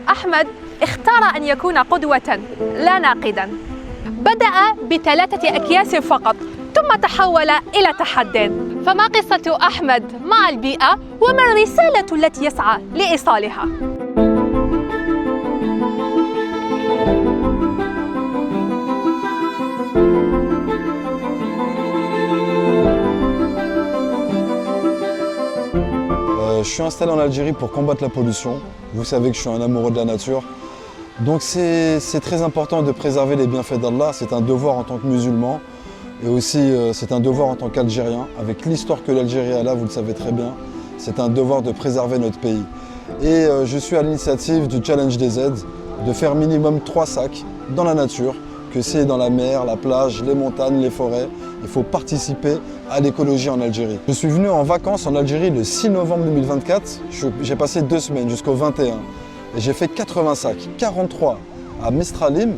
أحمد اختار أن يكون قدوة لا ناقدا. بدأ ب3 أكياس فقط ثم تحول إلى تحد. فما قصة أحمد مع البيئة وما الرسالة التي يسعى لإيصالها؟ Je suis installé en Algérie pour combattre la pollution. Vous savez que je suis un amoureux de la nature. Donc c'est très important de préserver les bienfaits d'Allah. C'est un devoir en tant que musulman. Et aussi c'est un devoir en tant qu'Algérien. Avec l'histoire que l'Algérie a là, vous le savez très bien, c'est un devoir de préserver notre pays. Et je suis à l'initiative du Challenge des aides, de faire minimum 3 sacs dans la nature, que c'est dans la mer, la plage, les montagnes, les forêts. Il faut participer à l'écologie en Algérie. Je suis venu en vacances en Algérie le 6 novembre 2024. J'ai passé 2 semaines jusqu'au 21. Et j'ai fait 80 sacs, 43 à Mistralim,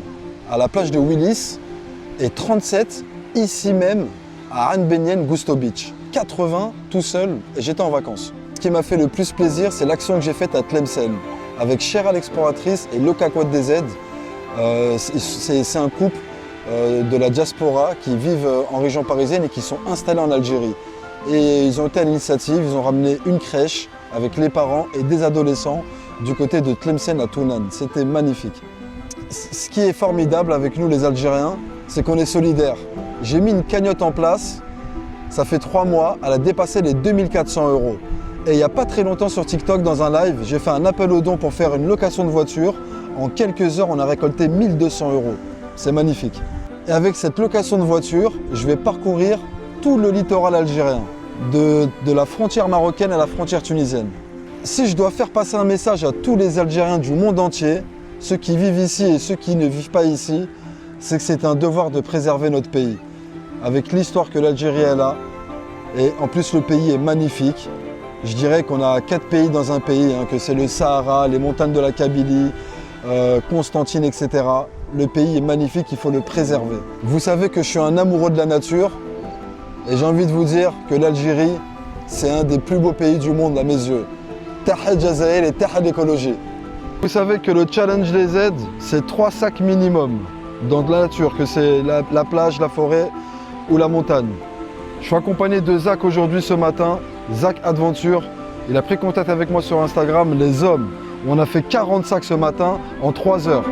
à la plage de Willis, et 37 ici même à Ain Benyen, Gusto Beach. 80 tout seul et j'étais en vacances. Ce qui m'a fait le plus plaisir, c'est l'action que j'ai faite à Tlemcen avec Chera l'exploratrice et Lokakwat des aides. C'est un couple de la diaspora qui vivent en région parisienne et qui sont installés en Algérie. Et ils ont été à l'initiative, ils ont ramené une crèche avec les parents et des adolescents du côté de Tlemcen à Tounan. C'était magnifique. Ce qui est formidable avec nous les Algériens, c'est qu'on est solidaires. J'ai mis une cagnotte en place, ça fait 3 mois, elle a dépassé les 2400 €. Et il n'y a pas très longtemps sur TikTok, dans un live, j'ai fait un appel aux dons pour faire une location de voiture. En quelques heures, on a récolté 1200 €. C'est magnifique. Et avec cette location de voiture, je vais parcourir tout le littoral algérien, de la frontière marocaine à la frontière tunisienne. Si je dois faire passer un message à tous les Algériens du monde entier, ceux qui vivent ici et ceux qui ne vivent pas ici, c'est que c'est un devoir de préserver notre pays. Avec l'histoire que l'Algérie a là, et en plus le pays est magnifique. Je dirais qu'on a 4 pays dans un pays, que c'est le Sahara, les montagnes de la Kabylie, Constantine, etc. Le pays est magnifique, il faut le préserver. Vous savez que je suis un amoureux de la nature et j'ai envie de vous dire que l'Algérie, c'est un des plus beaux pays du monde à mes yeux. Tahad Jazaïr et Tahad écologie. Vous savez que le challenge des aides, c'est 3 sacs minimum dans de la nature, que c'est la plage, la forêt ou la montagne. Je suis accompagné de Zach aujourd'hui ce matin, Zach Adventure. Il a pris contact avec moi sur Instagram, les hommes. On a fait 40 sacs ce matin en 3 heures.